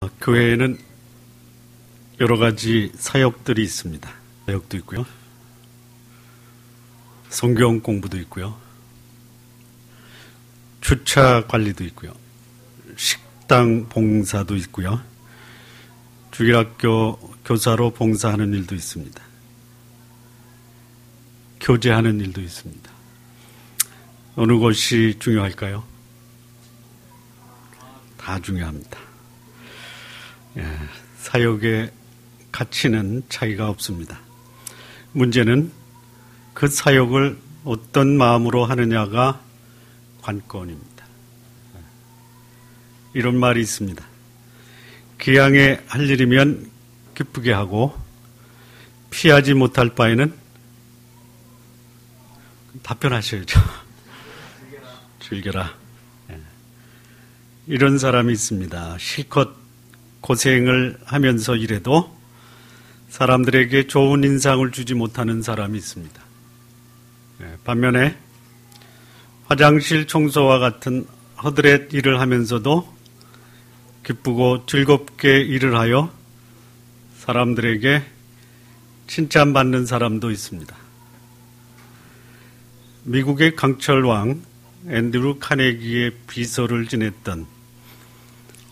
교회에는 여러 가지 사역들이 있습니다. 사역도 있고요. 성경 공부도 있고요. 주차 관리도 있고요. 식당 봉사도 있고요. 주일학교 교사로 봉사하는 일도 있습니다. 교제하는 일도 있습니다. 어느 것이 중요할까요? 다 중요합니다. 사역의 가치는 차이가 없습니다. 문제는 그 사역을 어떤 마음으로 하느냐가 관건입니다. 이런 말이 있습니다. 기양에 할 일이면 기쁘게 하고 피하지 못할 바에는 답변하셔야죠. 즐겨라. 이런 사람이 있습니다. 실컷 고생을 하면서 일해도 사람들에게 좋은 인상을 주지 못하는 사람이 있습니다. 반면에 화장실 청소와 같은 허드렛 일을 하면서도 기쁘고 즐겁게 일을 하여 사람들에게 칭찬받는 사람도 있습니다. 미국의 강철왕 앤드루 카네기의 비서를 지냈던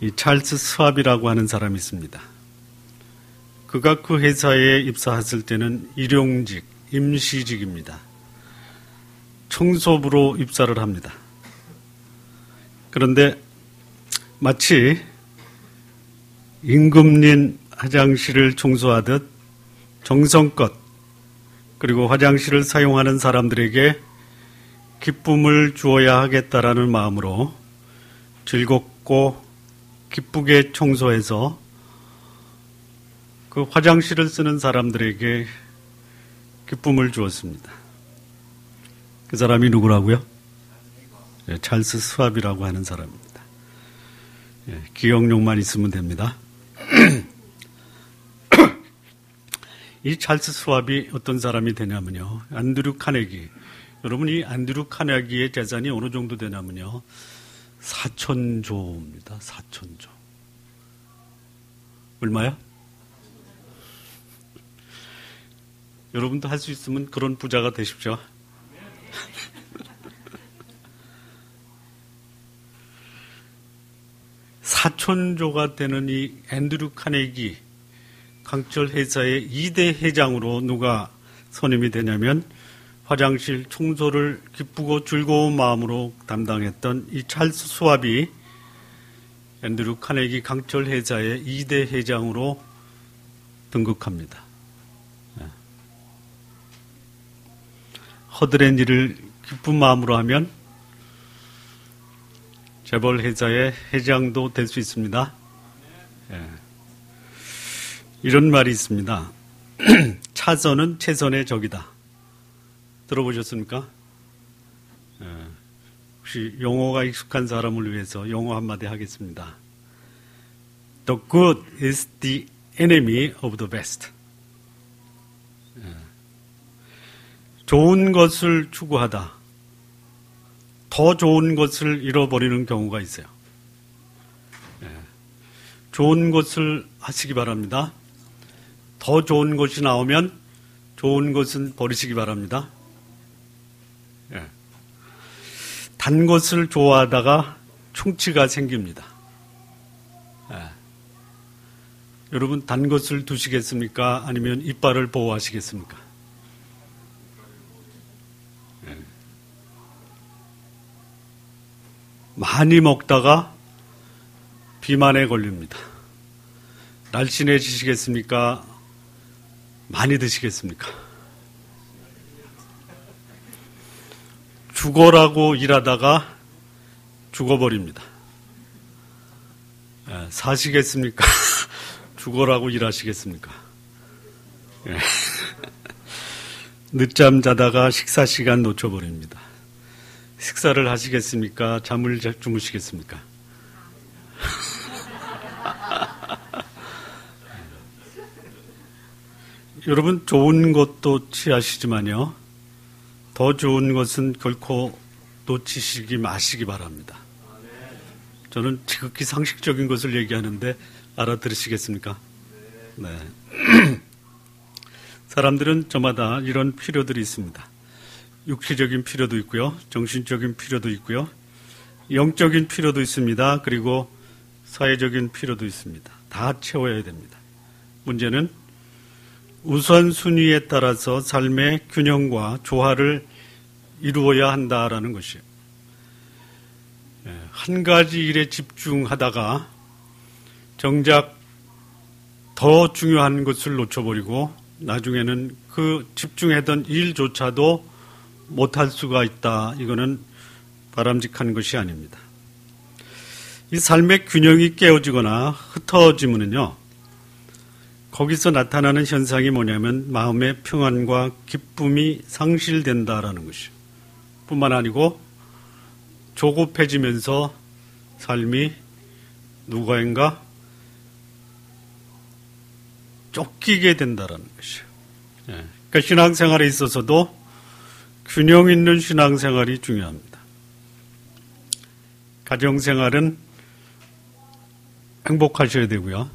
이 찰스 스왑이라고 하는 사람이 있습니다. 그가 그 회사에 입사했을 때는 일용직, 임시직입니다. 청소부로 입사를 합니다. 그런데 마치 임금님 화장실을 청소하듯 정성껏 그리고 화장실을 사용하는 사람들에게 기쁨을 주어야 하겠다라는 마음으로 즐겁고 기쁘게 청소해서 그 화장실을 쓰는 사람들에게 기쁨을 주었습니다. 그 사람이 누구라고요? 찰스 스왑이라고 하는 사람입니다. 기억력만 있으면 됩니다. 이 찰스 스왑이 어떤 사람이 되냐면요. 앤드류 카네기. 여러분, 이 앤드류 카네기의 재산이 어느 정도 되냐면요. 4,000조입니다. 4,000조. 얼마야? 여러분도 할 수 있으면 그런 부자가 되십시오. (4,000조가) 되는 이 앤드류 카네기 강철 회사의 2대 회장으로 누가 선임이 되냐면 화장실 청소를 기쁘고 즐거운 마음으로 담당했던 이 찰스 스왑이 앤드류 카네기 강철 회사의 2대 회장으로 등극합니다. 허드렛 일을 기쁜 마음으로 하면 재벌 회사의 회장도 될 수 있습니다. 이런 말이 있습니다. 차선은 최선의 적이다. 들어보셨습니까? 혹시 영어가 익숙한 사람을 위해서 영어 한마디 하겠습니다. The good is the enemy of the best. 좋은 것을 추구하다. 더 좋은 것을 잃어버리는 경우가 있어요. 좋은 것을 하시기 바랍니다. 더 좋은 것이 나오면 좋은 것은 버리시기 바랍니다. 단 것을 좋아하다가 충치가 생깁니다. 여러분, 단 것을 두시겠습니까? 아니면 이빨을 보호하시겠습니까? 많이 먹다가 비만에 걸립니다. 날씬해지시겠습니까? 많이 드시겠습니까? 죽어라고 일하다가 죽어버립니다. 사시겠습니까? 죽어라고 일하시겠습니까? 늦잠 자다가 식사 시간 놓쳐버립니다. 식사를 하시겠습니까? 잠을 주무시겠습니까? 여러분, 좋은 것도 취하시지만요. 더 좋은 것은 결코 놓치시기 마시기 바랍니다. 저는 지극히 상식적인 것을 얘기하는데 알아들으시겠습니까? 네. 사람들은 저마다 이런 필요들이 있습니다. 육체적인 필요도 있고요. 정신적인 필요도 있고요. 영적인 필요도 있습니다. 그리고 사회적인 필요도 있습니다. 다 채워야 됩니다. 문제는 우선순위에 따라서 삶의 균형과 조화를 이루어야 한다라는 것이에요. 한 가지 일에 집중하다가 정작 더 중요한 것을 놓쳐버리고 나중에는 그 집중했던 일조차도 못할 수가 있다. 이거는 바람직한 것이 아닙니다. 이 삶의 균형이 깨어지거나 흩어지면요, 거기서 나타나는 현상이 뭐냐면 마음의 평안과 기쁨이 상실된다라는 것이에요. 뿐만 아니고 조급해지면서 삶이 누구인가 쫓기게 된다라는 것이에요. 그러니까 신앙생활에 있어서도 균형 있는 신앙생활이 중요합니다. 가정생활은 행복하셔야 되고요.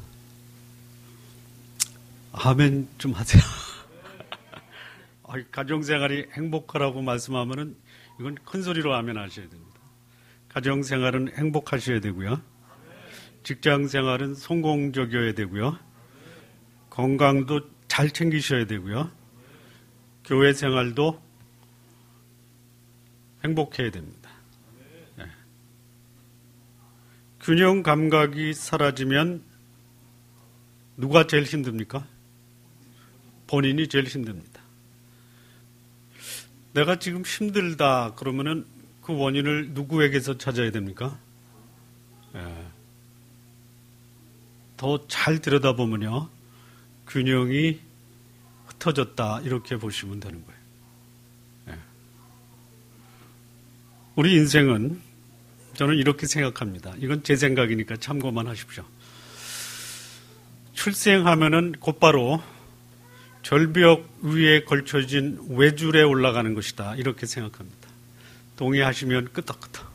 아멘 좀 하세요. 가정생활이 행복하라고 말씀하면은 이건 큰 소리로 아멘 하셔야 됩니다. 가정생활은 행복하셔야 되고요. 직장생활은 성공적이어야 되고요. 건강도 잘 챙기셔야 되고요. 교회 생활도 행복해야 됩니다. 네. 균형 감각이 사라지면 누가 제일 힘듭니까? 본인이 제일 힘듭니다. 내가 지금 힘들다 그러면은 그 원인을 누구에게서 찾아야 됩니까? 더 잘 들여다보면요, 균형이 흩어졌다 이렇게 보시면 되는 거예요. 우리 인생은 저는 이렇게 생각합니다. 이건 제 생각이니까 참고만 하십시오. 출생하면은 곧바로 절벽 위에 걸쳐진 외줄에 올라가는 것이다 이렇게 생각합니다. 동의하시면 끄덕끄덕.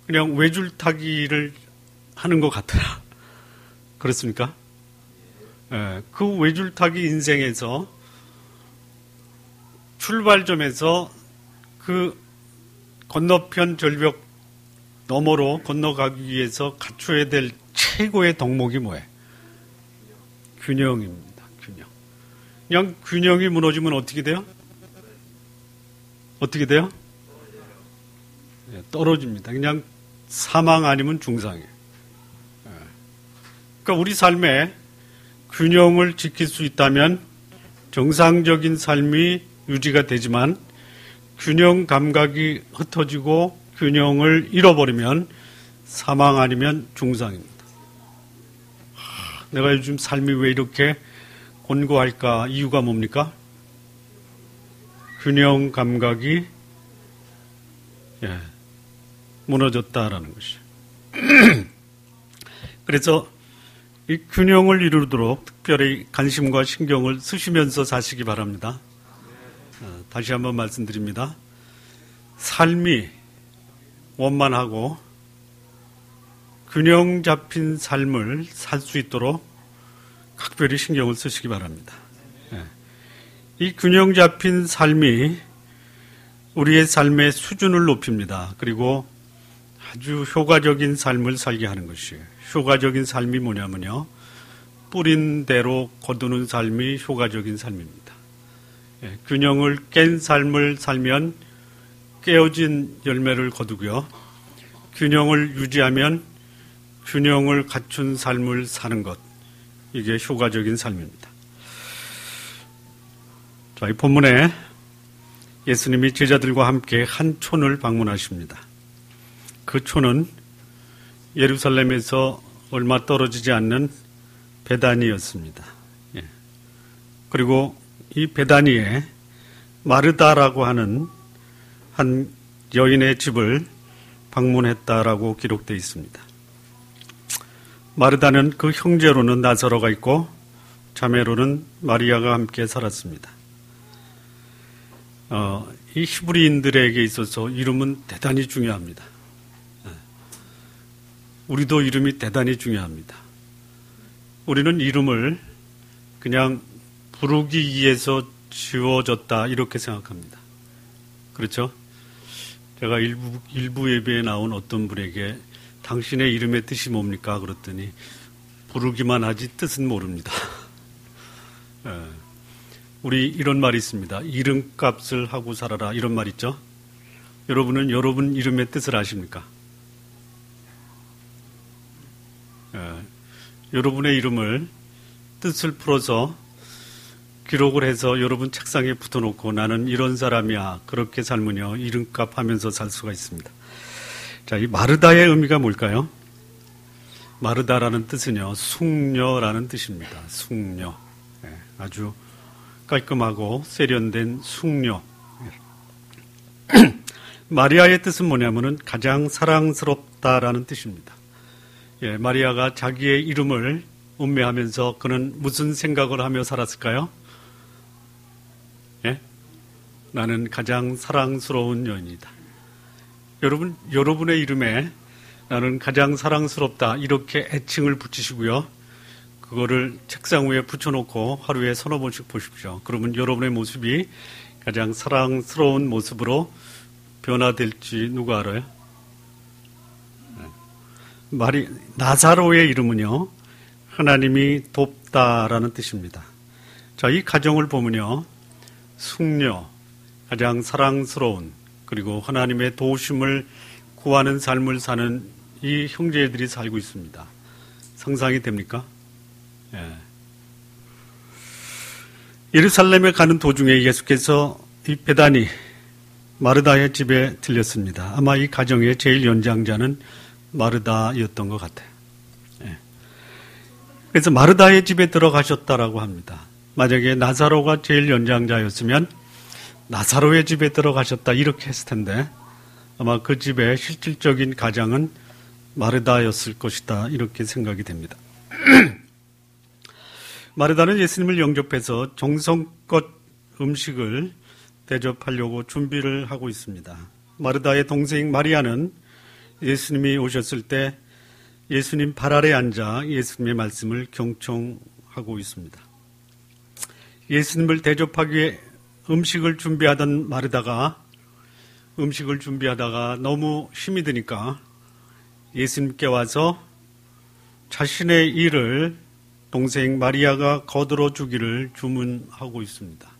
그냥 외줄 타기를 하는 것 같아요. 그렇습니까? 그 외줄 타기 인생에서 출발점에서 그 건너편 절벽 너머로 건너가기 위해서 갖춰야 될 최고의 덕목이 뭐예요? 균형입니다. 균형. 그냥 균형이 무너지면 어떻게 돼요? 어떻게 돼요? 떨어집니다. 그냥 사망 아니면 중상이에요. 그러니까 우리 삶에 균형을 지킬 수 있다면 정상적인 삶이 유지가 되지만 균형 감각이 흩어지고 균형을 잃어버리면 사망 아니면 중상입니다. 내가 요즘 삶이 왜 이렇게 곤고할까? 이유가 뭡니까? 균형 감각이 무너졌다라는 것이에요. 그래서 이 균형을 이루도록 특별히 관심과 신경을 쓰시면서 사시기 바랍니다. 다시 한번 말씀드립니다. 삶이 원만하고 균형 잡힌 삶을 살 수 있도록 각별히 신경을 쓰시기 바랍니다. 이 균형 잡힌 삶이 우리의 삶의 수준을 높입니다. 그리고 아주 효과적인 삶을 살게 하는 것이에요. 효과적인 삶이 뭐냐면요, 뿌린 대로 거두는 삶이 효과적인 삶입니다. 균형을 깬 삶을 살면 깨어진 열매를 거두고요, 균형을 유지하면 균형을 갖춘 삶을 사는 것, 이게 효과적인 삶입니다. 자, 이 본문에 예수님이 제자들과 함께 한 촌을 방문하십니다. 그 촌은 예루살렘에서 얼마 떨어지지 않는 베다니였습니다. 그리고 이 베다니에 마르다라고 하는 한 여인의 집을 방문했다라고 기록되어 있습니다. 마르다는 그 형제로는 나사로가 있고 자매로는 마리아가 함께 살았습니다. 이 히브리인들에게 있어서 이름은 대단히 중요합니다. 우리도 이름이 대단히 중요합니다. 우리는 이름을 그냥 부르기 위해서 지어졌다 이렇게 생각합니다. 그렇죠? 제가 일부 예배에 나온 어떤 분에게 당신의 이름의 뜻이 뭡니까? 그랬더니 부르기만 하지 뜻은 모릅니다. 우리 이런 말이 있습니다. 이름값을 하고 살아라 이런 말 있죠? 여러분은 여러분 이름의 뜻을 아십니까? 여러분의 이름을 뜻을 풀어서 기록을 해서 여러분 책상에 붙여놓고 나는 이런 사람이야 그렇게 살면요 이름값 하면서 살 수가 있습니다. 자, 이 마르다의 의미가 뭘까요? 마르다라는 뜻은요 숙녀라는 뜻입니다. 숙녀, 아주 깔끔하고 세련된 숙녀. 마리아의 뜻은 뭐냐면은 가장 사랑스럽다라는 뜻입니다. 마리아가 자기의 이름을 음미하면서 그는 무슨 생각을 하며 살았을까요? 나는 가장 사랑스러운 여인이다. 여러분의 이름에 나는 가장 사랑스럽다 이렇게 애칭을 붙이시고요. 그거를 책상 위에 붙여놓고 하루에 서너 번씩 보십시오. 그러면 여러분의 모습이 가장 사랑스러운 모습으로 변화될지 누가 알아요? 나사로의 이름은요. 하나님이 돕다라는 뜻입니다. 자, 이 가정을 보면요. 숙녀, 가장 사랑스러운 그리고 하나님의 도우심을 구하는 삶을 사는 이 형제들이 살고 있습니다. 상상이 됩니까? 예루살렘에 가는 도중에 예수께서 이 베다니 마르다의 집에 들렸습니다. 아마 이 가정의 제일 연장자는 마르다였던 것 같아요. 그래서 마르다의 집에 들어가셨다라고 합니다. 만약에 나사로가 제일 연장자였으면 나사로의 집에 들어가셨다 이렇게 했을 텐데 아마 그 집의 실질적인 가장은 마르다였을 것이다 이렇게 생각이 됩니다. 마르다는 예수님을 영접해서 정성껏 음식을 대접하려고 준비를 하고 있습니다. 마르다의 동생 마리아는 예수님이 오셨을 때 예수님 발 아래 앉아 예수님의 말씀을 경청하고 있습니다. 예수님을 대접하기 위해 음식을 준비하던 마르다가 음식을 준비하다가 너무 힘이 드니까 예수님께 와서 자신의 일을 동생 마리아가 거들어 주기를 주문하고 있습니다.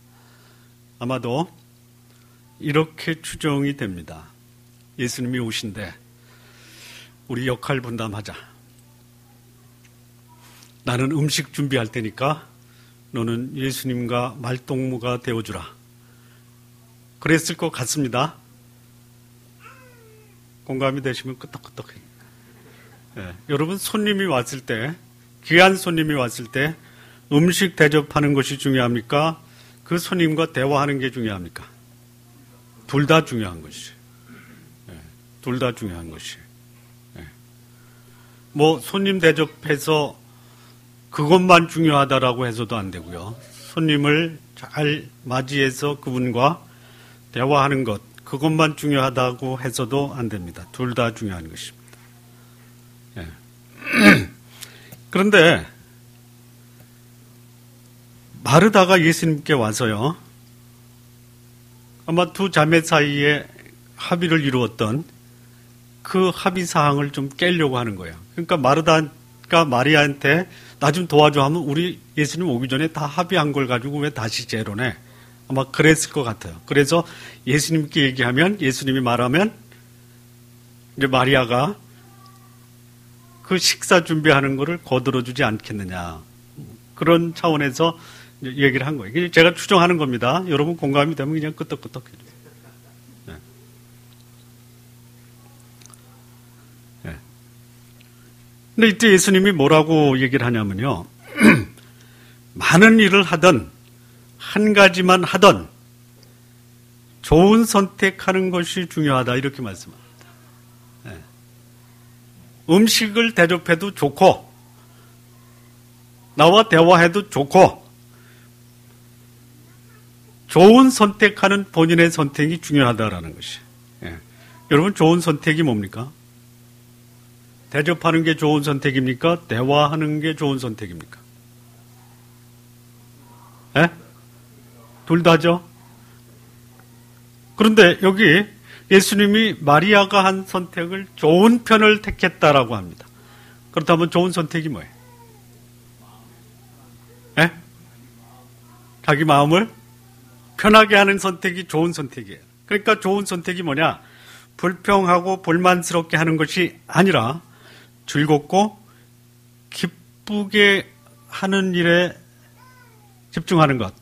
아마도 이렇게 추정이 됩니다. 예수님이 오신대 우리 역할 분담하자. 나는 음식 준비할 테니까 너는 예수님과 말동무가 되어주라. 그랬을 것 같습니다. 공감이 되시면 끄떡끄떡해요. 여러분 손님이 왔을 때 귀한 손님이 왔을 때 음식 대접하는 것이 중요합니까? 그 손님과 대화하는 게 중요합니까? 둘 다 중요한 것이. 둘 다 중요한 것이. 뭐 손님 대접해서 그것만 중요하다라고 해서도 안 되고요. 손님을 잘 맞이해서 그분과 대화하는 것, 그것만 중요하다고 해서도 안 됩니다. 둘 다 중요한 것입니다. 그런데 마르다가 예수님께 와서요. 아마 두 자매 사이에 합의를 이루었던 그 합의 사항을 좀 깨려고 하는 거예요. 그러니까 마르다가 마리아한테 나 좀 도와줘 하면 우리 예수님 오기 전에 다 합의한 걸 가지고 왜 다시 재론해? 아마 그랬을 것 같아요. 그래서 예수님께 얘기하면 예수님이 말하면 이제 마리아가 그 식사 준비하는 거를 거들어주지 않겠느냐. 그런 차원에서 얘기를 한 거예요. 제가 추정하는 겁니다. 여러분 공감이 되면 그냥 끄떡끄떡 해줘요. 근데 이때 예수님이 뭐라고 얘기를 하냐면요. 많은 일을 하던 한 가지만 하던 좋은 선택하는 것이 중요하다 이렇게 말씀합니다. 음식을 대접해도 좋고 나와 대화해도 좋고 좋은 선택하는 본인의 선택이 중요하다라는 것이. 여러분 좋은 선택이 뭡니까? 대접하는 게 좋은 선택입니까? 대화하는 게 좋은 선택입니까? 예? 둘 다죠. 그런데 여기 예수님이 마리아가 한 선택을 좋은 편을 택했다라고 합니다. 그렇다면 좋은 선택이 뭐예요? 예? 자기 마음을 편하게 하는 선택이 좋은 선택이에요. 그러니까 좋은 선택이 뭐냐? 불평하고 불만스럽게 하는 것이 아니라 즐겁고 기쁘게 하는 일에 집중하는 것.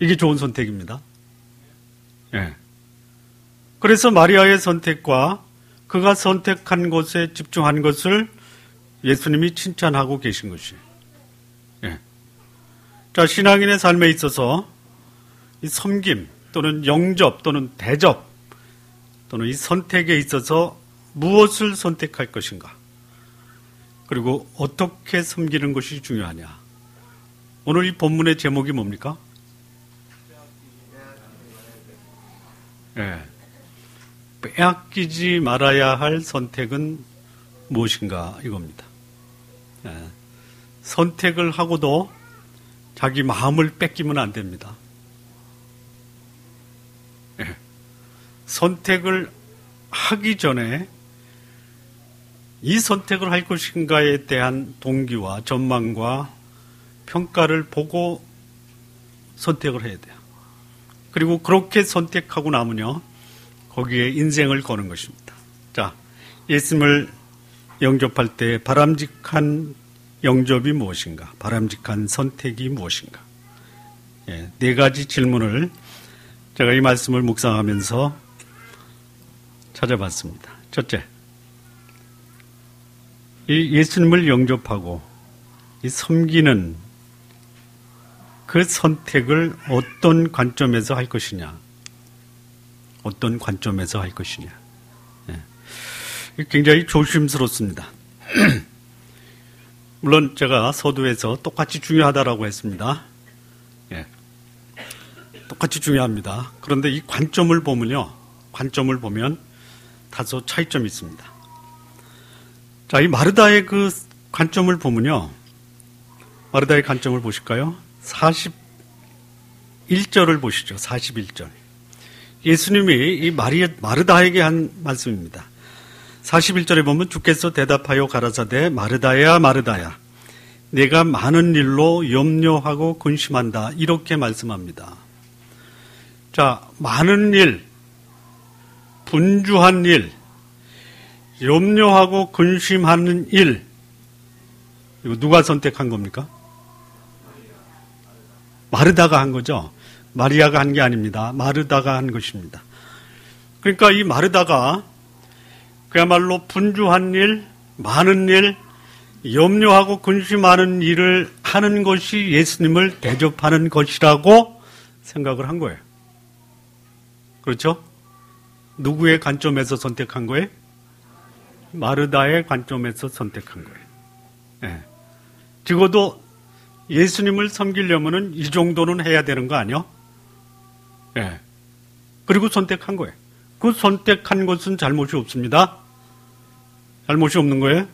이게 좋은 선택입니다. 예. 그래서 마리아의 선택과 그가 선택한 것에 집중한 것을 예수님이 칭찬하고 계신 것이에요. 예. 자, 신앙인의 삶에 있어서 이 섬김 또는 영접 또는 대접 또는 이 선택에 있어서 무엇을 선택할 것인가? 그리고 어떻게 섬기는 것이 중요하냐? 오늘 이 본문의 제목이 뭡니까? 예. 빼앗기지 말아야 할 선택은 무엇인가? 이겁니다. 예. 선택을 하고도 자기 마음을 뺏기면 안 됩니다. 예. 선택을 하기 전에 이 선택을 할 것인가에 대한 동기와 전망과 평가를 보고 선택을 해야 돼요. 그리고 그렇게 선택하고 나면요, 거기에 인생을 거는 것입니다. 자, 예수님을 영접할 때 바람직한 영접이 무엇인가? 바람직한 선택이 무엇인가? 예, 네 가지 질문을 제가 이 말씀을 묵상하면서 찾아봤습니다. 첫째, 이 예수님을 영접하고 이 섬기는 그 선택을 어떤 관점에서 할 것이냐? 어떤 관점에서 할 것이냐? 예. 굉장히 조심스럽습니다. 물론 제가 서두에서 똑같이 중요하다라고 했습니다. 예. 똑같이 중요합니다. 그런데 이 관점을 보면 다소 차이점이 있습니다. 자, 이 마르다의 그 관점을 보면요. 마르다의 관점을 보실까요? 41절을 보시죠. 41절. 예수님이 이 마르다에게 한 말씀입니다. 41절에 보면 주께서 대답하여 가라사대 마르다야 마르다야 내가 많은 일로 염려하고 근심한다. 이렇게 말씀합니다. 자, 많은 일, 분주한 일, 염려하고 근심하는 일, 이거 누가 선택한 겁니까? 마르다가 한 거죠. 마리아가 한 게 아닙니다. 마르다가 한 것입니다. 그러니까 이 마르다가 그야말로 분주한 일, 많은 일, 염려하고 근심하는 일을 하는 것이 예수님을 대접하는 것이라고 생각을 한 거예요. 그렇죠? 누구의 관점에서 선택한 거예요? 마르다의 관점에서 선택한 거예요. 예. 적어도 예수님을 섬기려면은 이 정도는 해야 되는 거 아니요? 예. 그리고 선택한 거예요. 그 선택한 것은 잘못이 없습니다. 잘못이 없는 거예요.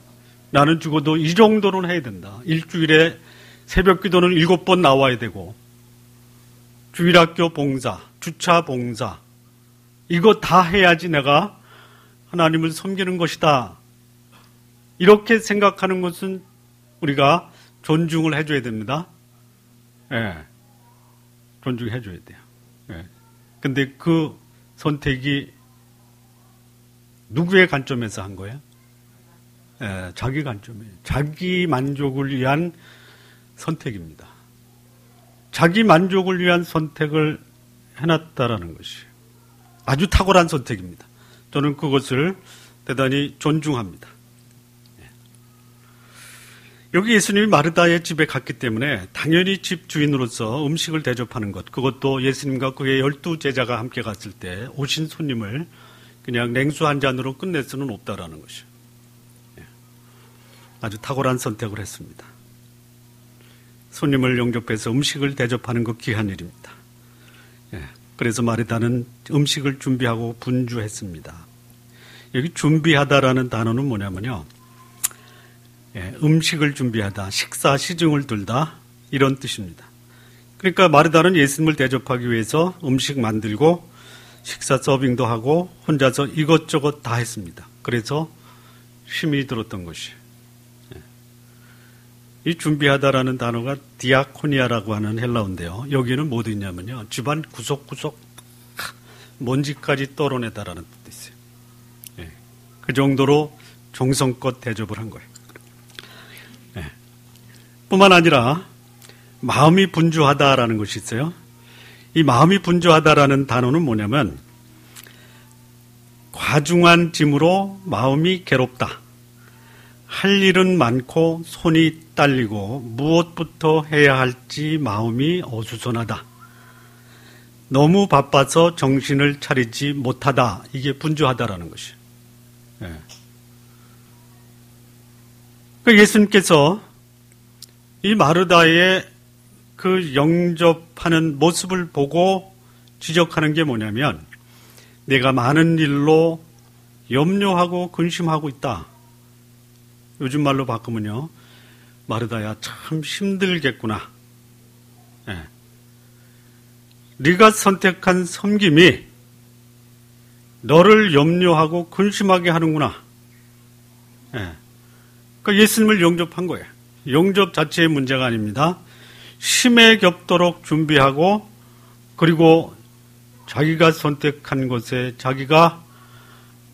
나는 죽어도 이 정도는 해야 된다. 일주일에 새벽 기도는 7번 나와야 되고, 주일학교 봉사, 주차 봉사, 이거 다 해야지 내가 하나님을 섬기는 것이다. 이렇게 생각하는 것은 우리가 존중을 해줘야 됩니다. 예. 존중해줘야 돼요. 예. 근데 그 선택이 누구의 관점에서 한 거예요? 예, 자기 관점이에요. 자기 만족을 위한 선택입니다. 자기 만족을 위한 선택을 해놨다라는 것이에요. 아주 탁월한 선택입니다. 저는 그것을 대단히 존중합니다. 여기 예수님이 마르다의 집에 갔기 때문에 당연히 집 주인으로서 음식을 대접하는 것, 그것도 예수님과 그의 12제자가 함께 갔을 때 오신 손님을 그냥 냉수 한 잔으로 끝낼 수는 없다라는 것이에요. 아주 탁월한 선택을 했습니다. 손님을 영접해서 음식을 대접하는 것 귀한 일입니다. 그래서 마르다는 음식을 준비하고 분주했습니다. 여기 준비하다라는 단어는 뭐냐면요. 음식을 준비하다, 식사 시중을 들다 이런 뜻입니다. 그러니까 마르다는 예수님을 대접하기 위해서 음식 만들고 식사 서빙도 하고 혼자서 이것저것 다 했습니다. 그래서 힘이 들었던 것이. 이 준비하다라는 단어가 디아코니아라고 하는 헬라어인데요. 여기는 뭐 있냐면요. 집안 구석구석 먼지까지 떨어내다라는 뜻이 있어요. 그 정도로 정성껏 대접을 한 거예요. 뿐만 아니라 마음이 분주하다라는 것이 있어요. 이 마음이 분주하다라는 단어는 뭐냐면 과중한 짐으로 마음이 괴롭다. 할 일은 많고 손이 딸리고 무엇부터 해야 할지 마음이 어수선하다. 너무 바빠서 정신을 차리지 못하다. 이게 분주하다라는 것이에요. 예수님께서 이 마르다의 그 영접하는 모습을 보고 지적하는 게 뭐냐면 내가 많은 일로 염려하고 근심하고 있다. 요즘 말로 바꾸면요. 마르다야 참 힘들겠구나. 네가 선택한 섬김이 너를 염려하고 근심하게 하는구나. 그러니까 예수님을 영접한 거예요. 영접 자체의 문제가 아닙니다. 심에 겹도록 준비하고 그리고 자기가 선택한 것에 자기가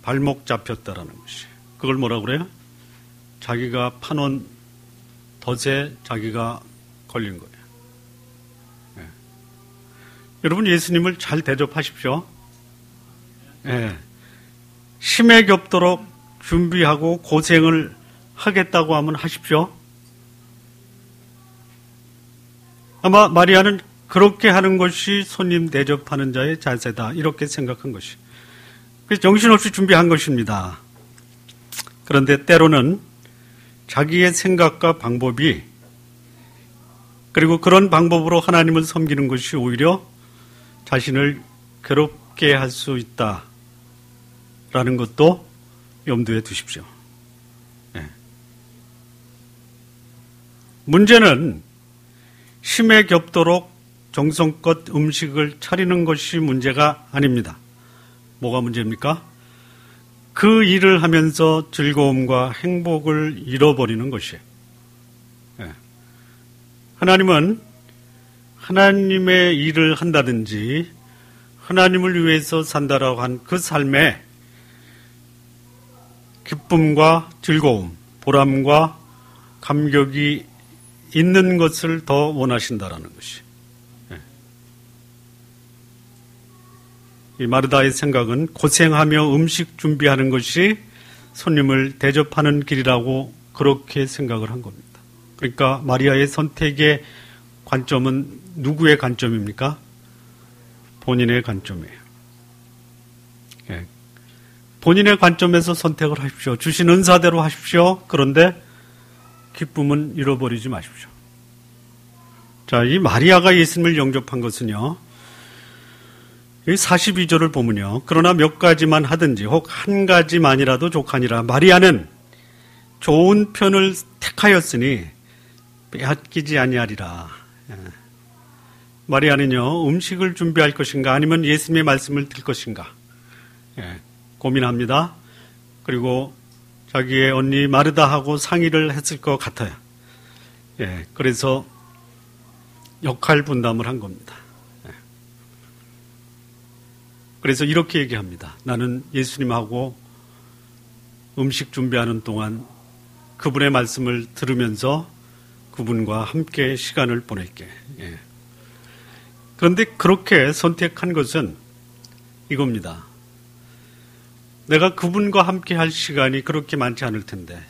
발목 잡혔다라는 것이. 그걸 뭐라고 그래요? 자기가 파놓은 덫에 자기가 걸린 거예요. 여러분 예수님을 잘 대접하십시오. 심에 겹도록 준비하고 고생을 하겠다고 하면 하십시오. 아마 마리아는 그렇게 하는 것이 손님 대접하는 자의 자세다. 이렇게 생각한 것이. 그래서 정신없이 준비한 것입니다. 그런데 때로는 자기의 생각과 방법이 그리고 그런 방법으로 하나님을 섬기는 것이 오히려 자신을 괴롭게 할 수 있다라는 것도 염두에 두십시오. 문제는 심에 겹도록 정성껏 음식을 차리는 것이 문제가 아닙니다. 뭐가 문제입니까? 그 일을 하면서 즐거움과 행복을 잃어버리는 것이에요. 하나님은 하나님의 일을 한다든지 하나님을 위해서 산다라고 한 그 삶에 기쁨과 즐거움, 보람과 감격이 있는 것을 더 원하신다라는 것이. 이 마르다의 생각은 고생하며 음식 준비하는 것이 손님을 대접하는 길이라고 그렇게 생각을 한 겁니다. 그러니까 마리아의 선택의 관점은 누구의 관점입니까? 본인의 관점이에요. 본인의 관점에서 선택을 하십시오. 주신 은사대로 하십시오. 그런데 기쁨은 잃어버리지 마십시오. 자, 이 마리아가 예수님을 영접한 것은요. 이 42절을 보면요. 그러나 몇 가지만 하든지 혹 한 가지만이라도 족하니라. 마리아는 좋은 편을 택하였으니 빼앗기지 아니하리라. 마리아는요. 음식을 준비할 것인가 아니면 예수님의 말씀을 들 것인가 고민합니다. 그리고 자기의 언니 마르다하고 상의를 했을 것 같아요. 그래서 역할 분담을 한 겁니다. 그래서 이렇게 얘기합니다. 나는 예수님하고 음식 준비하는 동안 그분의 말씀을 들으면서 그분과 함께 시간을 보낼게. 그런데 그렇게 선택한 것은 이겁니다. 내가 그분과 함께 할 시간이 그렇게 많지 않을 텐데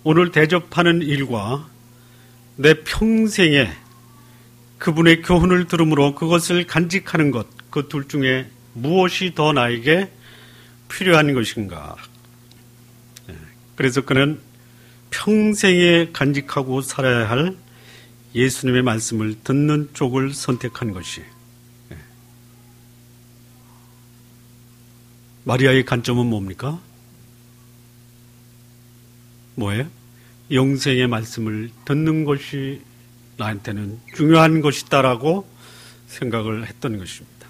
오늘 대접하는 일과 내 평생에 그분의 교훈을 들음으로 그것을 간직하는 것, 그 둘 중에 무엇이 더 나에게 필요한 것인가. 그래서 그는 평생에 간직하고 살아야 할 예수님의 말씀을 듣는 쪽을 선택한 것이. 마리아의 관점은 뭡니까? 뭐예요? 영생의 말씀을 듣는 것이 나한테는 중요한 것이다라고 생각을 했던 것입니다.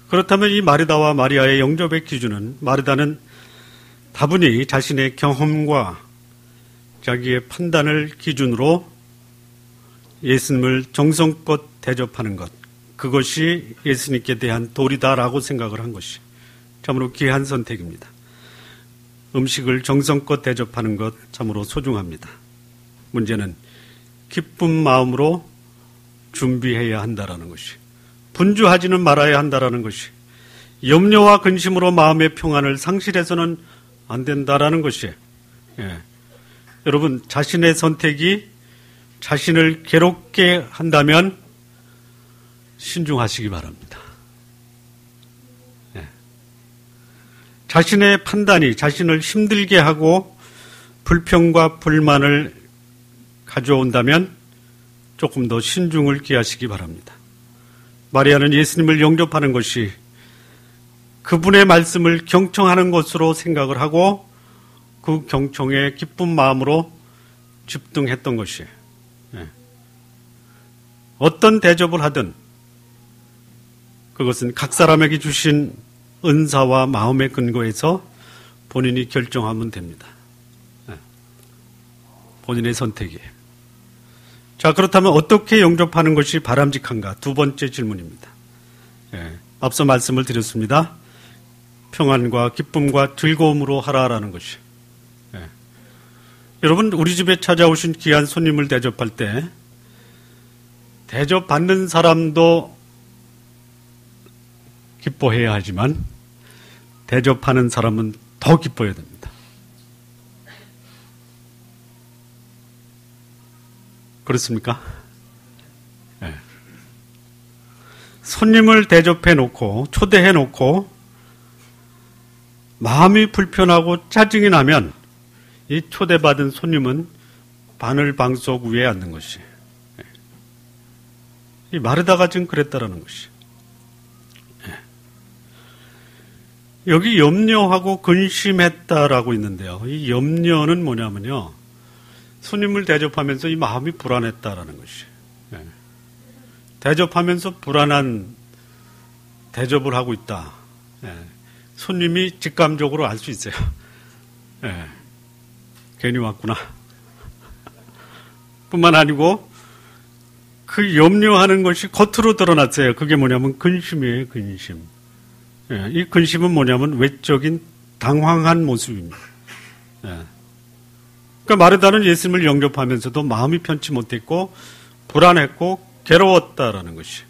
그렇다면 이 마르다와 마리아의 영접의 기준은, 마르다는 다분히 자신의 경험과 자기의 판단을 기준으로 예수님을 정성껏 대접하는 것, 그것이 예수님께 대한 도리다라고 생각을 한 것이 참으로 귀한 선택입니다. 음식을 정성껏 대접하는 것 참으로 소중합니다. 문제는 기쁜 마음으로 준비해야 한다라는 것이, 분주하지는 말아야 한다라는 것이, 염려와 근심으로 마음의 평안을 상실해서는 안 된다라는 것이, 여러분, 자신의 선택이 자신을 괴롭게 한다면 신중하시기 바랍니다. 자신의 판단이 자신을 힘들게 하고 불평과 불만을 가져온다면 조금 더 신중을 기하시기 바랍니다. 마리아는 예수님을 영접하는 것이 그분의 말씀을 경청하는 것으로 생각을 하고 그 경청에 기쁜 마음으로 집중했던 것이에요. 어떤 대접을 하든 그것은 각 사람에게 주신 은사와 마음의 근거에서 본인이 결정하면 됩니다. 본인의 선택이에요. 자, 그렇다면 어떻게 영접하는 것이 바람직한가? 두 번째 질문입니다. 앞서 말씀을 드렸습니다. 평안과 기쁨과 즐거움으로 하라라는 것이. 여러분, 우리 집에 찾아오신 귀한 손님을 대접할 때 대접받는 사람도 기뻐해야 하지만 대접하는 사람은 더 기뻐해야 됩니다. 그렇습니까? 네. 손님을 대접해 놓고 초대해 놓고 마음이 불편하고 짜증이 나면 이 초대받은 손님은 바늘방석 위에 앉는 것이, 이 마르다가 지금 그랬다라는 것이. 여기 염려하고 근심했다라고 있는데요. 이 염려는 뭐냐면요, 손님을 대접하면서 이 마음이 불안했다라는 것이. 대접하면서 불안한 대접을 하고 있다. 손님이 직감적으로 알 수 있어요. 괜히 왔구나. 뿐만 아니고 그 염려하는 것이 겉으로 드러났어요. 그게 뭐냐면 근심이에요, 근심. 이 근심은 뭐냐면 외적인 당황한 모습입니다. 그러니까 마르다는 예수님을 영접하면서도 마음이 편치 못했고 불안했고 괴로웠다라는 것이.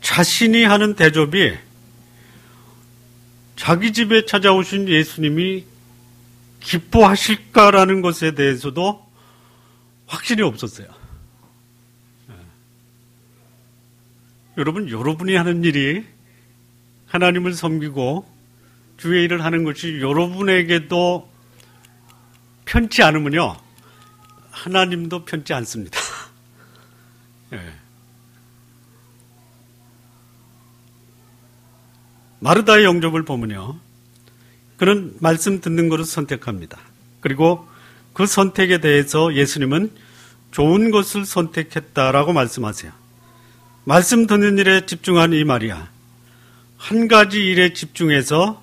자신이 하는 대접이 자기 집에 찾아오신 예수님이 기뻐하실까라는 것에 대해서도 확신이 없었어요. 여러분, 여러분이 하는 일이 하나님을 섬기고 주의 일을 하는 것이 여러분에게도 편치 않으면요, 하나님도 편치 않습니다. 마르다의 영접을 보면요, 그는 말씀 듣는 것을 선택합니다. 그리고 그 선택에 대해서 예수님은 좋은 것을 선택했다라고 말씀하세요. 말씀 듣는 일에 집중한 이 마리아, 한 가지 일에 집중해서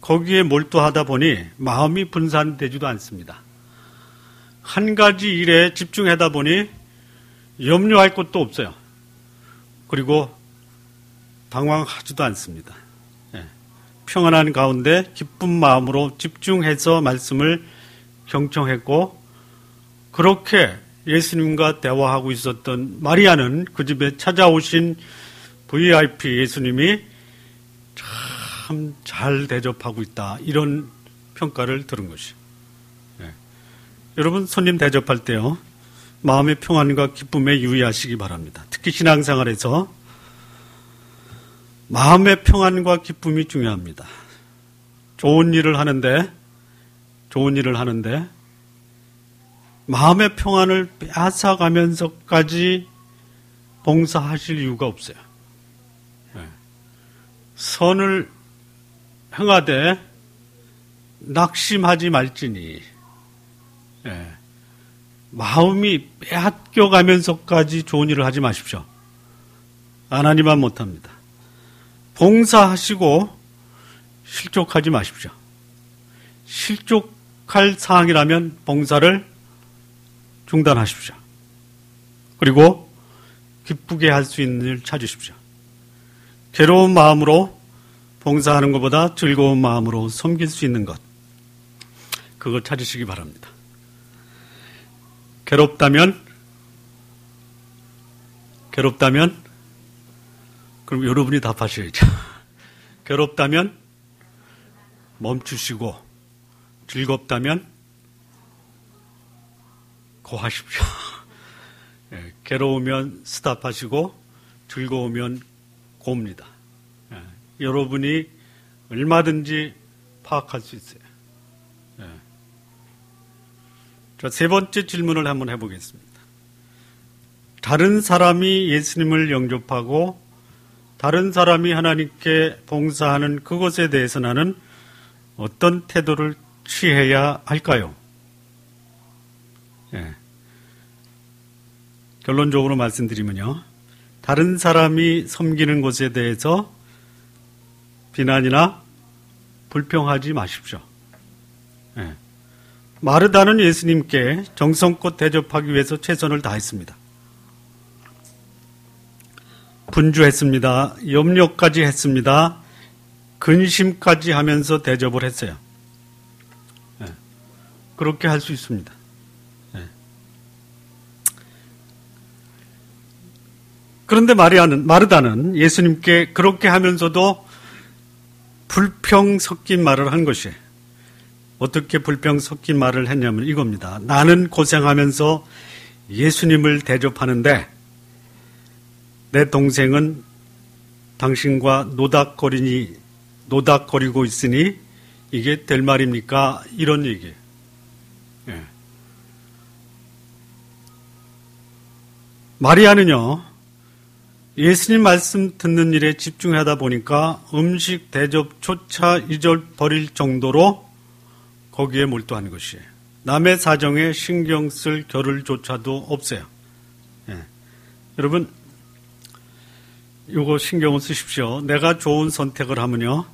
거기에 몰두하다 보니 마음이 분산되지도 않습니다. 한 가지 일에 집중하다 보니 염려할 것도 없어요. 그리고 당황하지도 않습니다. 평안한 가운데 기쁜 마음으로 집중해서 말씀을 경청했고, 그렇게 예수님과 대화하고 있었던 마리아는 그 집에 찾아오신 VIP 예수님이 참 잘 대접하고 있다, 이런 평가를 들은 것이에요. 여러분, 손님 대접할 때요, 마음의 평안과 기쁨에 유의하시기 바랍니다. 특히 신앙생활에서 마음의 평안과 기쁨이 중요합니다. 좋은 일을 하는데 마음의 평안을 빼앗아가면서까지 봉사하실 이유가 없어요. 선을 행하되 낙심하지 말지니. 마음이 빼앗겨가면서까지 좋은 일을 하지 마십시오. 안 하니만 못합니다. 봉사하시고 실족하지 마십시오. 실족할 사항이라면 봉사를 중단하십시오. 그리고 기쁘게 할 수 있는 일 찾으십시오. 괴로운 마음으로 봉사하는 것보다 즐거운 마음으로 섬길 수 있는 것, 그거 찾으시기 바랍니다. 괴롭다면 그럼 여러분이 답하셔야죠. 괴롭다면 멈추시고, 즐겁다면 고하십시오. 괴로우면 스탑하시고 즐거우면 고입니다. 여러분이 얼마든지 파악할 수 있어요. 자, 세 번째 질문을 한번 해보겠습니다. 다른 사람이 예수님을 영접하고 다른 사람이 하나님께 봉사하는 그것에 대해서 나는 어떤 태도를 취해야 할까요? 결론적으로 말씀드리면요, 다른 사람이 섬기는 것에 대해서 비난이나 불평하지 마십시오. 마르다는 예수님께 정성껏 대접하기 위해서 최선을 다했습니다. 분주했습니다. 염려까지 했습니다. 근심까지 하면서 대접을 했어요. 그렇게 할 수 있습니다. 그런데 마르다는 예수님께 그렇게 하면서도 불평 섞인 말을 한 것이에요. 어떻게 불평 섞인 말을 했냐면 이겁니다. 나는 고생하면서 예수님을 대접하는데 내 동생은 당신과 노닥거리고 있으니 이게 될 말입니까? 이런 얘기예요. 마리아는요, 예수님 말씀 듣는 일에 집중하다 보니까 음식 대접조차 잊어버릴 정도로 거기에 몰두하는 것이에요. 남의 사정에 신경 쓸 겨를조차도 없어요. 여러분, 이거 신경을 쓰십시오. 내가 좋은 선택을 하면요,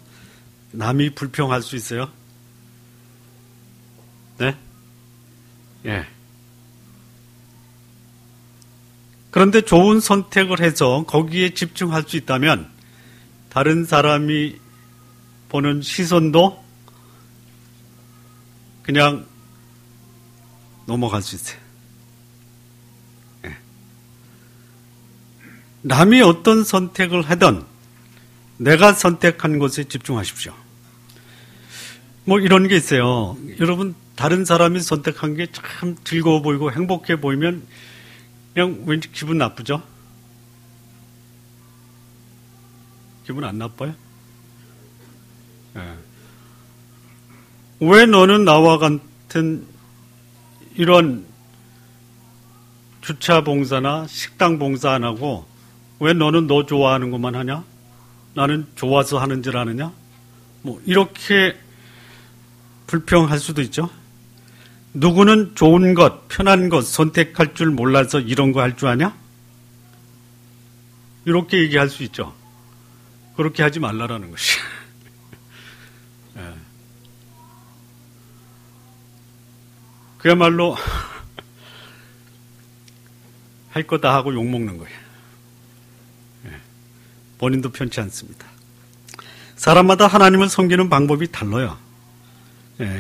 남이 불평할 수 있어요. 네? 그런데 좋은 선택을 해서 거기에 집중할 수 있다면 다른 사람이 보는 시선도 그냥 넘어갈 수 있어요. 남이 어떤 선택을 하든 내가 선택한 것에 집중하십시오. 뭐 이런 게 있어요. 여러분, 다른 사람이 선택한 게 참 즐거워 보이고 행복해 보이면 그냥 왠지 기분 나쁘죠? 기분 안 나빠요? 왜 너는 나와 같은 이런 주차 봉사나 식당 봉사 안 하고 왜 너는 너 좋아하는 것만 하냐? 나는 좋아서 하는 줄 아느냐? 뭐 이렇게 불평할 수도 있죠. 누구는 좋은 것, 편한 것 선택할 줄 몰라서 이런 거 할 줄 아냐? 이렇게 얘기할 수 있죠. 그렇게 하지 말라라는 것이. 그야말로 할 거 다 하고 욕먹는 거예요. 본인도 편치 않습니다. 사람마다 하나님을 섬기는 방법이 달라요.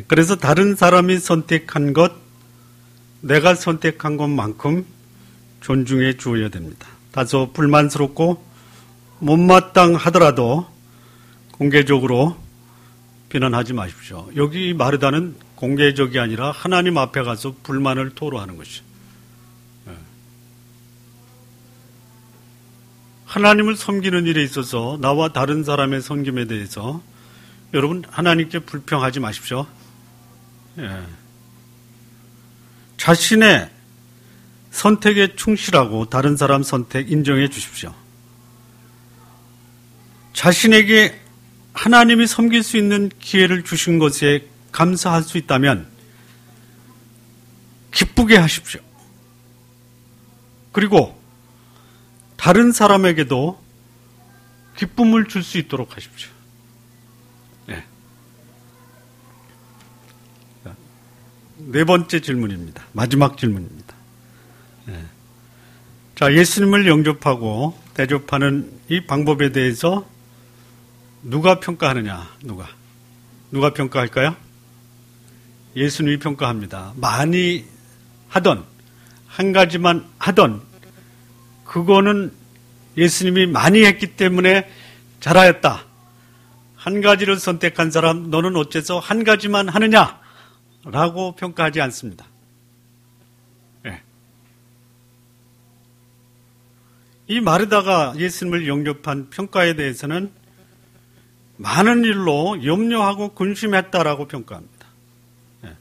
그래서 다른 사람이 선택한 것, 내가 선택한 것만큼 존중해 주어야 됩니다. 다소 불만스럽고 못마땅하더라도 공개적으로 비난하지 마십시오. 여기 마르다는 공개적이 아니라 하나님 앞에 가서 불만을 토로하는 것이죠. 하나님을 섬기는 일에 있어서 나와 다른 사람의 섬김에 대해서 여러분, 하나님께 불평하지 마십시오. 자신의 선택에 충실하고 다른 사람 선택 인정해 주십시오. 자신에게 하나님이 섬길 수 있는 기회를 주신 것에 감사할 수 있다면 기쁘게 하십시오. 그리고 다른 사람에게도 기쁨을 줄 수 있도록 하십시오. 네. 네 번째 질문입니다. 마지막 질문입니다. 네. 자, 예수님을 영접하고 대접하는 이 방법에 대해서 누가 평가하느냐? 누가 평가할까요? 예수님이 평가합니다. 많이 하던, 한 가지만 하던, 그거는 예수님이 많이 했기 때문에 잘하였다. 한 가지를 선택한 사람, 너는 어째서 한 가지만 하느냐? 라고 평가하지 않습니다. 네. 이 마르다가 예수님을 영접한 평가에 대해서는 많은 일로 염려하고 근심했다라고 평가합니다. 네.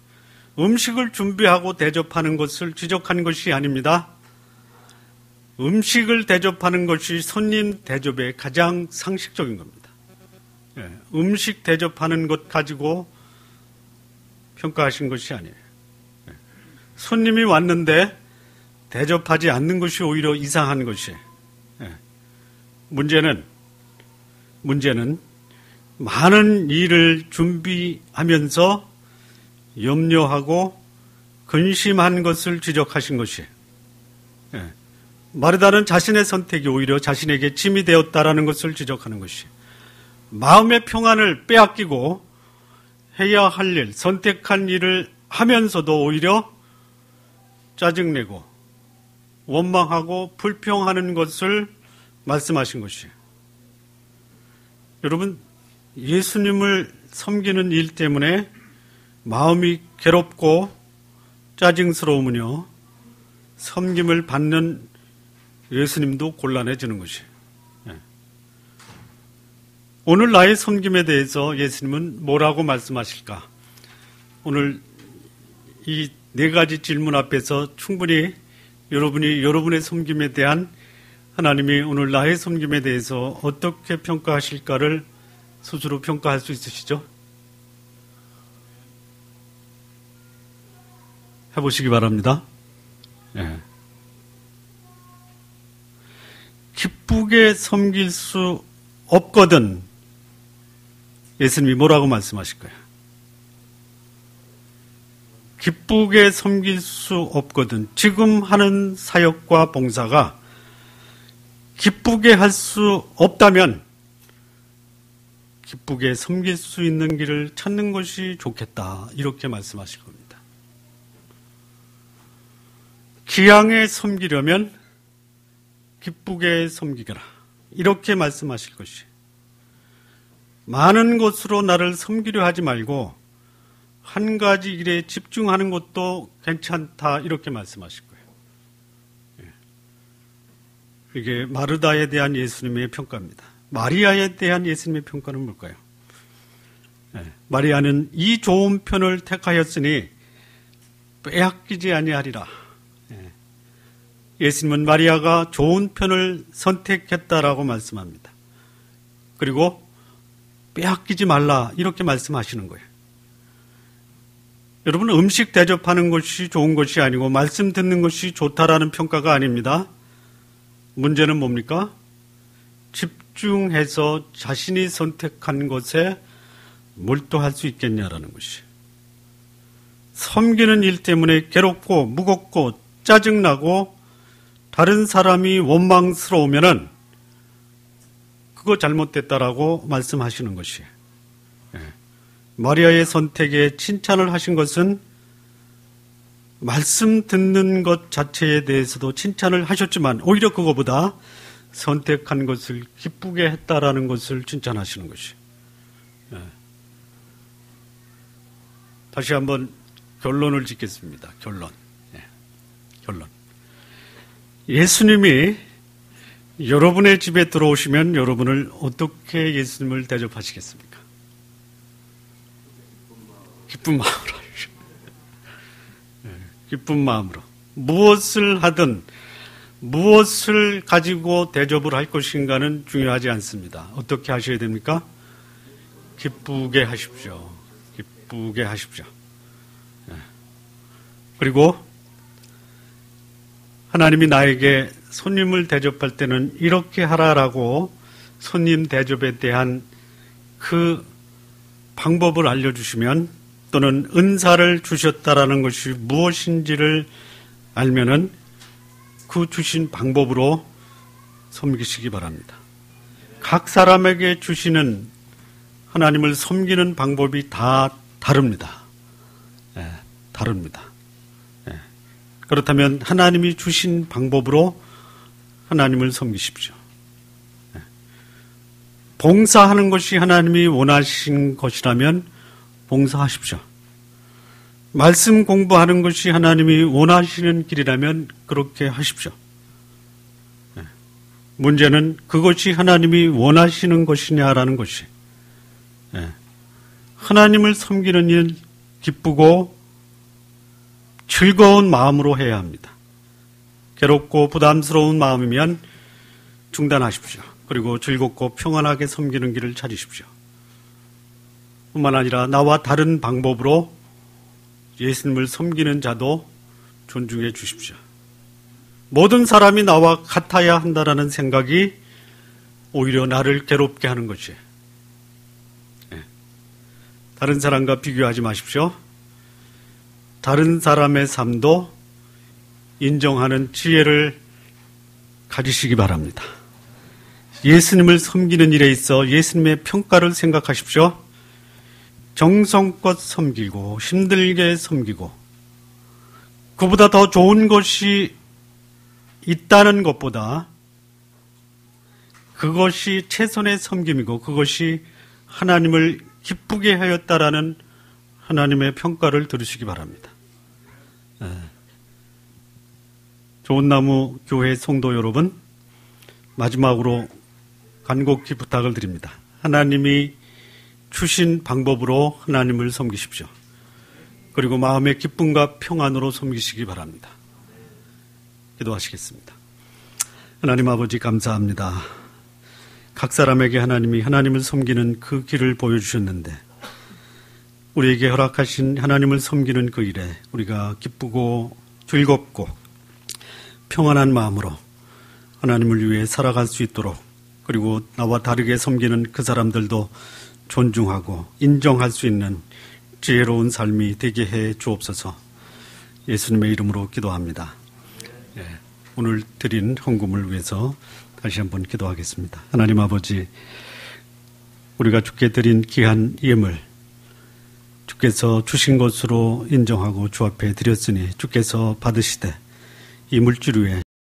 음식을 준비하고 대접하는 것을 지적한 것이 아닙니다. 음식을 대접하는 것이 손님 대접의 가장 상식적인 겁니다. 예, 음식 대접하는 것 가지고 평가하신 것이 아니에요. 예, 손님이 왔는데 대접하지 않는 것이 오히려 이상한 것이에요. 예, 문제는 많은 일을 준비하면서 염려하고 근심한 것을 지적하신 것이에요. 예, 마르다는 자신의 선택이 오히려 자신에게 짐이 되었다라는 것을 지적하는 것이 마음의 평안을 빼앗기고 해야 할 일, 선택한 일을 하면서도 오히려 짜증내고 원망하고 불평하는 것을 말씀하신 것이에요. 여러분, 예수님을 섬기는 일 때문에 마음이 괴롭고 짜증스러우면요, 섬김을 받는 예수님도 곤란해지는 것이에요. 오늘 나의 섬김에 대해서 예수님은 뭐라고 말씀하실까? 오늘 이 네 가지 질문 앞에서 충분히 여러분이 여러분의 섬김에 대한 하나님이 오늘 나의 섬김에 대해서 어떻게 평가하실까를 스스로 평가할 수 있으시죠? 해보시기 바랍니다. 네. 기쁘게 섬길 수 없거든 예수님이 뭐라고 말씀하실 거예요? 기쁘게 섬길 수 없거든. 지금 하는 사역과 봉사가 기쁘게 할 수 없다면 기쁘게 섬길 수 있는 길을 찾는 것이 좋겠다. 이렇게 말씀하실 겁니다. 기양에 섬기려면 기쁘게 섬기거라. 이렇게 말씀하실 것이. 많은 것으로 나를 섬기려 하지 말고 한 가지 일에 집중하는 것도 괜찮다. 이렇게 말씀하실 거예요. 이게 마르다에 대한 예수님의 평가입니다. 마리아에 대한 예수님의 평가는 뭘까요? 마리아는 이 좋은 편을 택하였으니 빼앗기지 아니하리라. 예수님은 마리아가 좋은 편을 선택했다라고 말씀합니다. 그리고 빼앗기지 말라 이렇게 말씀하시는 거예요. 여러분, 음식 대접하는 것이 좋은 것이 아니고 말씀 듣는 것이 좋다라는 평가가 아닙니다. 문제는 뭡니까? 집중해서 자신이 선택한 것에 몰두할 수 있겠냐라는 것이. 섬기는 일 때문에 괴롭고 무겁고 짜증나고 다른 사람이 원망스러우면은 그거 잘못됐다라고 말씀하시는 것이에요. 마리아의 선택에 칭찬을 하신 것은 말씀 듣는 것 자체에 대해서도 칭찬을 하셨지만 오히려 그거보다 선택한 것을 기쁘게 했다라는 것을 칭찬하시는 것이에요. 다시 한번 결론을 짓겠습니다. 결론. 예수님이 여러분의 집에 들어오시면 여러분을 어떻게 예수님을 대접하시겠습니까? 기쁜 마음으로 하십시오. 기쁜 마음으로. 무엇을 하든 무엇을 가지고 대접을 할 것인가는 중요하지 않습니다. 어떻게 하셔야 됩니까? 기쁘게 하십시오. 기쁘게 하십시오. 그리고 하나님이 나에게 손님을 대접할 때는 이렇게 하라라고 손님 대접에 대한 그 방법을 알려주시면, 또는 은사를 주셨다라는 것이 무엇인지를 알면은 그 주신 방법으로 섬기시기 바랍니다. 각 사람에게 주시는 하나님을 섬기는 방법이 다 다릅니다. 다릅니다. 그렇다면 하나님이 주신 방법으로 하나님을 섬기십시오. 봉사하는 것이 하나님이 원하신 것이라면 봉사하십시오. 말씀 공부하는 것이 하나님이 원하시는 길이라면 그렇게 하십시오. 문제는 그것이 하나님이 원하시는 것이냐라는 것이. 하나님을 섬기는 일 기쁘고 즐거운 마음으로 해야 합니다. 괴롭고 부담스러운 마음이면 중단하십시오. 그리고 즐겁고 평안하게 섬기는 길을 찾으십시오. 뿐만 아니라 나와 다른 방법으로 예수님을 섬기는 자도 존중해 주십시오. 모든 사람이 나와 같아야 한다는 생각이 오히려 나를 괴롭게 하는 것이에요. 다른 사람과 비교하지 마십시오. 다른 사람의 삶도 인정하는 지혜를 가지시기 바랍니다. 예수님을 섬기는 일에 있어 예수님의 평가를 생각하십시오. 정성껏 섬기고 힘들게 섬기고 그보다 더 좋은 것이 있다는 것보다 그것이 최선의 섬김이고 그것이 하나님을 기쁘게 하였다라는 하나님의 평가를 들으시기 바랍니다. 좋은나무 교회 성도 여러분, 마지막으로 간곡히 부탁을 드립니다. 하나님이 주신 방법으로 하나님을 섬기십시오. 그리고 마음의 기쁨과 평안으로 섬기시기 바랍니다. 기도하시겠습니다. 하나님 아버지 감사합니다. 각 사람에게 하나님이 하나님을 섬기는 그 길을 보여주셨는데 우리에게 허락하신 하나님을 섬기는 그 일에 우리가 기쁘고 즐겁고 평안한 마음으로 하나님을 위해 살아갈 수 있도록, 그리고 나와 다르게 섬기는 그 사람들도 존중하고 인정할 수 있는 지혜로운 삶이 되게 해 주옵소서. 예수님의 이름으로 기도합니다. 오늘 드린 헌금을 위해서 다시 한번 기도하겠습니다. 하나님 아버지, 우리가 주께 드린 귀한 예물 주께서 주신 것으로 인정하고 주 앞에 드렸으니 주께서 받으시되 이 물질 위에